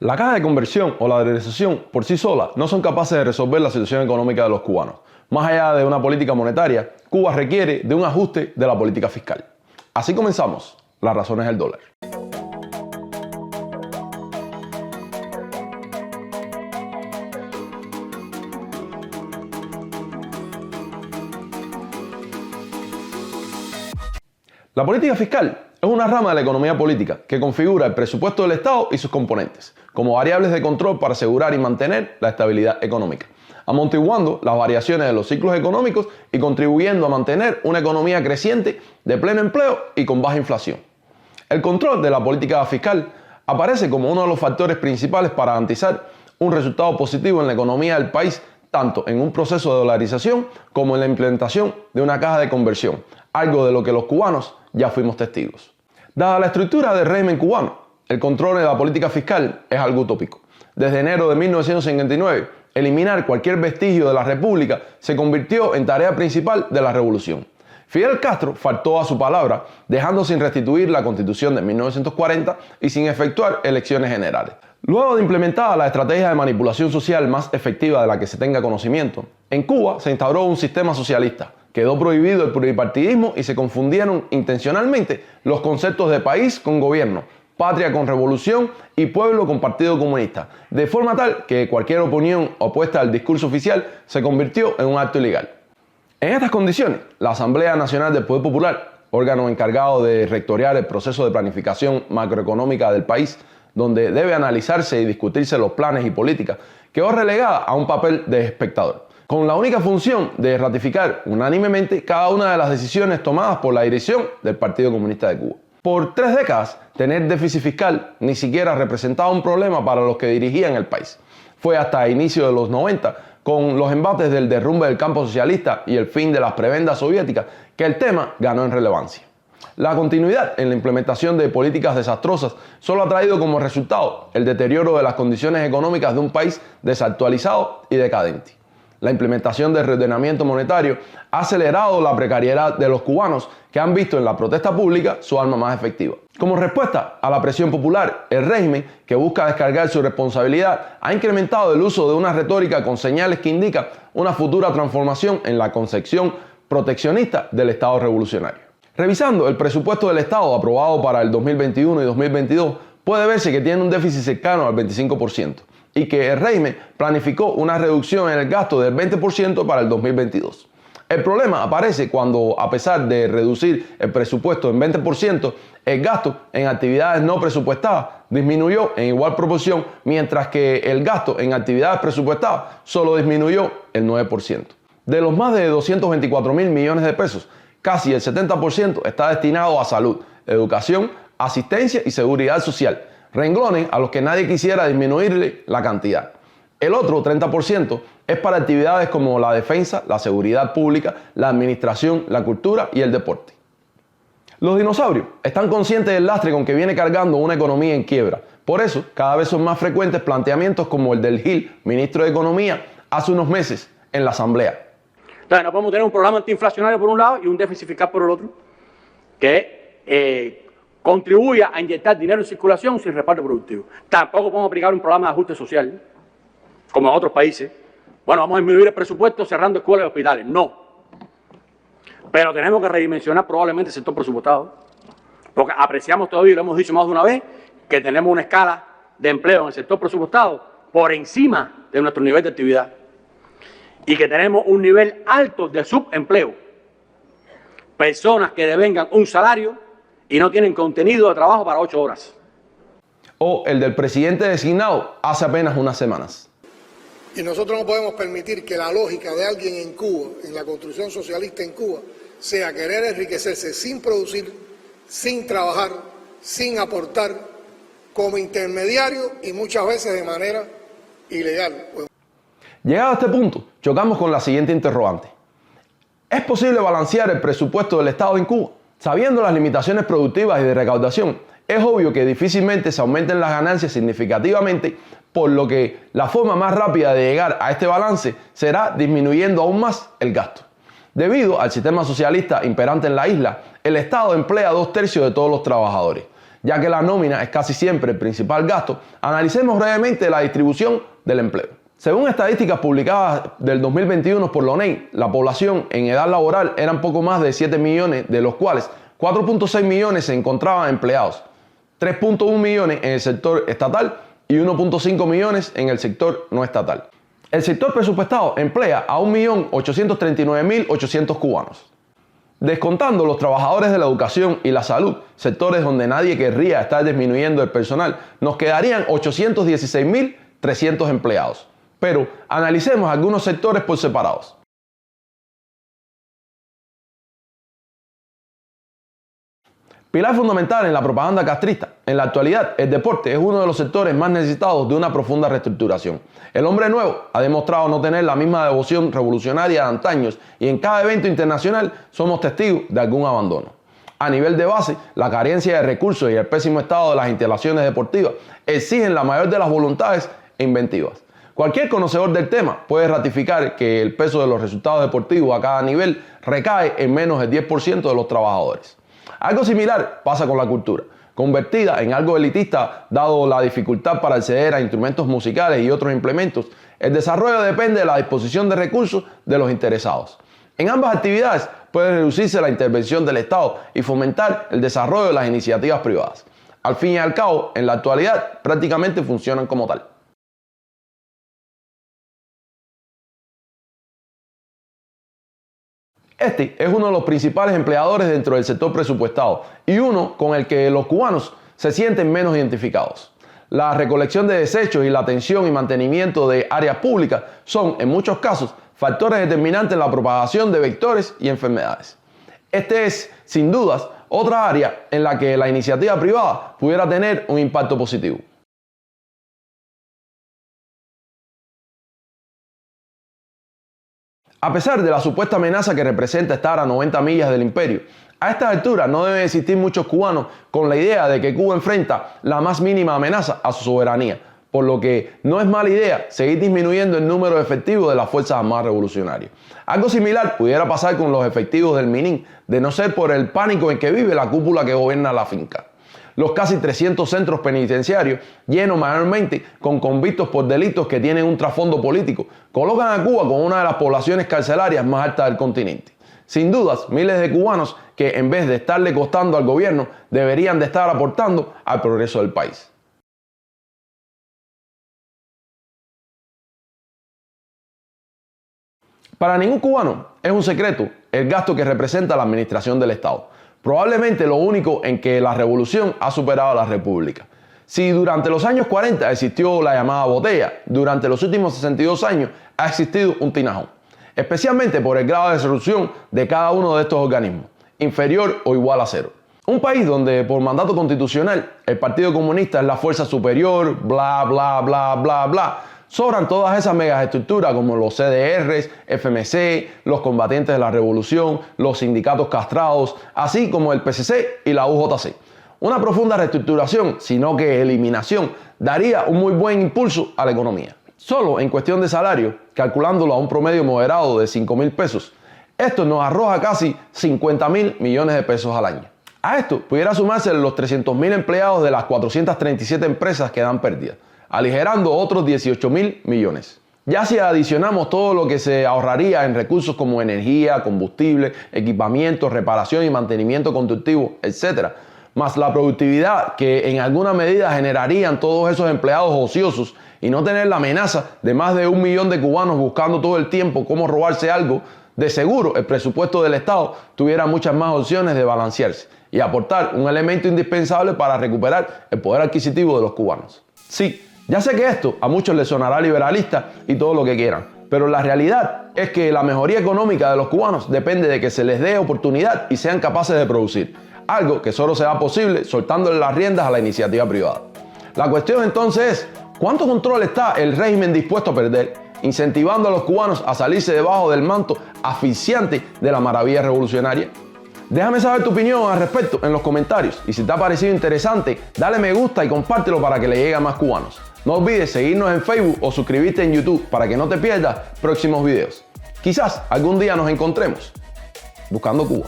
La caja de conversión o la dolarización por sí sola no son capaces de resolver la situación económica de los cubanos. Más allá de una política monetaria, Cuba requiere de un ajuste de la política fiscal. Así comenzamos las razones del dólar. La política fiscal es una rama de la economía política que configura el presupuesto del Estado y sus componentes como variables de control para asegurar y mantener la estabilidad económica, amortiguando las variaciones de los ciclos económicos y contribuyendo a mantener una economía creciente de pleno empleo y con baja inflación. El control de la política fiscal aparece como uno de los factores principales para garantizar un resultado positivo en la economía del país, tanto en un proceso de dolarización como en la implementación de una caja de conversión, algo de lo que los cubanos ya fuimos testigos. Dada la estructura del régimen cubano, el control de la política fiscal es algo utópico. Desde enero de 1959, eliminar cualquier vestigio de la república se convirtió en tarea principal de la revolución. Fidel Castro faltó a su palabra, dejando sin restituir la Constitución de 1940 y sin efectuar elecciones generales. Luego de implementada la estrategia de manipulación social más efectiva de la que se tenga conocimiento, en Cuba se instauró un sistema socialista. Quedó prohibido el pluripartidismo y se confundieron intencionalmente los conceptos de país con gobierno, patria con revolución y pueblo con partido comunista, de forma tal que cualquier opinión opuesta al discurso oficial se convirtió en un acto ilegal. En estas condiciones, la Asamblea Nacional del Poder Popular, órgano encargado de rectorear el proceso de planificación macroeconómica del país, donde debe analizarse y discutirse los planes y políticas, quedó relegada a un papel de espectador, con la única función de ratificar unánimemente cada una de las decisiones tomadas por la dirección del Partido Comunista de Cuba. Por 3 décadas, tener déficit fiscal ni siquiera representaba un problema para los que dirigían el país. Fue hasta el inicio de los 90, con los embates del derrumbe del campo socialista y el fin de las prebendas soviéticas, que el tema ganó en relevancia. La continuidad en la implementación de políticas desastrosas solo ha traído como resultado el deterioro de las condiciones económicas de un país desactualizado y decadente. La implementación del reordenamiento monetario ha acelerado la precariedad de los cubanos que han visto en la protesta pública su arma más efectiva. Como respuesta a la presión popular, el régimen, que busca descargar su responsabilidad, ha incrementado el uso de una retórica con señales que indican una futura transformación en la concepción proteccionista del Estado revolucionario. Revisando el presupuesto del Estado aprobado para el 2021 y 2022, puede verse que tiene un déficit cercano al 25%. Y que el régimen planificó una reducción en el gasto del 20% para el 2022. El problema aparece cuando, a pesar de reducir el presupuesto en 20%, el gasto en actividades no presupuestadas disminuyó en igual proporción, mientras que el gasto en actividades presupuestadas solo disminuyó el 9%. De los más de 224.000 millones de pesos, casi el 70% está destinado a salud, educación, asistencia y seguridad social, renglones a los que nadie quisiera disminuirle la cantidad. El otro 30% es para actividades como la defensa, la seguridad pública, la administración, la cultura y el deporte. Los dinosaurios están conscientes del lastre con que viene cargando una economía en quiebra. Por eso, cada vez son más frecuentes planteamientos como el del Gil, ministro de Economía, hace unos meses en la Asamblea. Entonces, no podemos tener un programa antiinflacionario por un lado y un déficit fiscal por el otro, que contribuya a inyectar dinero en circulación sin reparto productivo. Tampoco podemos aplicar un programa de ajuste social, como en otros países. Bueno, vamos a disminuir el presupuesto cerrando escuelas y hospitales. No. Pero tenemos que redimensionar probablemente el sector presupuestado, porque apreciamos todavía, y lo hemos dicho más de una vez, que tenemos una escala de empleo en el sector presupuestado por encima de nuestro nivel de actividad y que tenemos un nivel alto de subempleo. Personas que devengan un salario y no tienen contenido de trabajo para 8 horas. O el del presidente designado hace apenas unas semanas. Y nosotros no podemos permitir que la lógica de alguien en Cuba, en la construcción socialista en Cuba, sea querer enriquecerse sin producir, sin trabajar, sin aportar, como intermediario y muchas veces de manera ilegal. Llegado a este punto, chocamos con la siguiente interrogante. ¿Es posible balancear el presupuesto del Estado en Cuba? Sabiendo las limitaciones productivas y de recaudación, es obvio que difícilmente se aumenten las ganancias significativamente, por lo que la forma más rápida de llegar a este balance será disminuyendo aún más el gasto. Debido al sistema socialista imperante en la isla, el Estado emplea 2/3 de todos los trabajadores. Ya que la nómina es casi siempre el principal gasto, analicemos brevemente la distribución del empleo. Según estadísticas publicadas del 2021 por la ONEI, la población en edad laboral eran poco más de 7 millones, de los cuales 4.6 millones se encontraban empleados, 3.1 millones en el sector estatal y 1.5 millones en el sector no estatal. El sector presupuestado emplea a 1.839.800 cubanos. Descontando los trabajadores de la educación y la salud, sectores donde nadie querría estar disminuyendo el personal, nos quedarían 816.300 empleados. Pero analicemos algunos sectores por separados. Pilar fundamental en la propaganda castrista. En la actualidad, el deporte es uno de los sectores más necesitados de una profunda reestructuración. El hombre nuevo ha demostrado no tener la misma devoción revolucionaria de antaños y en cada evento internacional somos testigos de algún abandono. A nivel de base, la carencia de recursos y el pésimo estado de las instalaciones deportivas exigen la mayor de las voluntades e inventivas. Cualquier conocedor del tema puede ratificar que el peso de los resultados deportivos a cada nivel recae en menos del 10% de los trabajadores. Algo similar pasa con la cultura, convertida en algo elitista dado la dificultad para acceder a instrumentos musicales y otros implementos. El desarrollo depende de la disposición de recursos de los interesados. En ambas actividades puede reducirse la intervención del Estado y fomentar el desarrollo de las iniciativas privadas. Al fin y al cabo, en la actualidad prácticamente funcionan como tal. Este es uno de los principales empleadores dentro del sector presupuestado y uno con el que los cubanos se sienten menos identificados. La recolección de desechos y la atención y mantenimiento de áreas públicas son, en muchos casos, factores determinantes en la propagación de vectores y enfermedades. Este es, sin dudas, otra área en la que la iniciativa privada pudiera tener un impacto positivo. A pesar de la supuesta amenaza que representa estar a 90 millas del imperio, a esta altura no deben existir muchos cubanos con la idea de que Cuba enfrenta la más mínima amenaza a su soberanía, por lo que no es mala idea seguir disminuyendo el número efectivo de las Fuerzas Armadas Revolucionarias. Algo similar pudiera pasar con los efectivos del MININ, de no ser por el pánico en que vive la cúpula que gobierna la finca. Los casi 300 centros penitenciarios, llenos mayormente con convictos por delitos que tienen un trasfondo político, colocan a Cuba como una de las poblaciones carcelarias más altas del continente. Sin dudas, miles de cubanos que en vez de estarle costando al gobierno, deberían de estar aportando al progreso del país. Para ningún cubano es un secreto el gasto que representa la administración del Estado. Probablemente lo único en que la revolución ha superado a la república. Si durante los años 40 existió la llamada botella, durante los últimos 62 años ha existido un tinajón, especialmente por el grado de solución de cada uno de estos organismos, inferior o igual a cero. Un país donde por mandato constitucional el Partido Comunista es la fuerza superior, bla bla bla bla bla, sobran todas esas megaestructuras como los CDRs, FMC, los combatientes de la revolución, los sindicatos castrados, así como el PCC y la UJC. Una profunda reestructuración, sino que eliminación, daría un muy buen impulso a la economía. Solo en cuestión de salario, calculándolo a un promedio moderado de 5.000 pesos, esto nos arroja casi 50.000 millones de pesos al año. A esto pudiera sumarse los 300.000 empleados de las 437 empresas que dan pérdidas, aligerando otros 18.000 millones. Ya si adicionamos todo lo que se ahorraría en recursos como energía, combustible, equipamiento, reparación y mantenimiento constructivo, etc., más la productividad que en alguna medida generarían todos esos empleados ociosos y no tener la amenaza de más de 1 millón de cubanos buscando todo el tiempo cómo robarse algo, de seguro el presupuesto del Estado tuviera muchas más opciones de balancearse y aportar un elemento indispensable para recuperar el poder adquisitivo de los cubanos. Sí, ya sé que esto a muchos les sonará liberalista y todo lo que quieran, pero la realidad es que la mejoría económica de los cubanos depende de que se les dé oportunidad y sean capaces de producir, algo que solo será posible soltándole las riendas a la iniciativa privada. La cuestión entonces es, ¿cuánto control está el régimen dispuesto a perder, incentivando a los cubanos a salirse debajo del manto asfixiante de la maravilla revolucionaria? Déjame saber tu opinión al respecto en los comentarios y si te ha parecido interesante, dale me gusta y compártelo para que le llegue a más cubanos. No olvides seguirnos en Facebook o suscribirte en YouTube para que no te pierdas próximos videos. Quizás algún día nos encontremos buscando Cuba.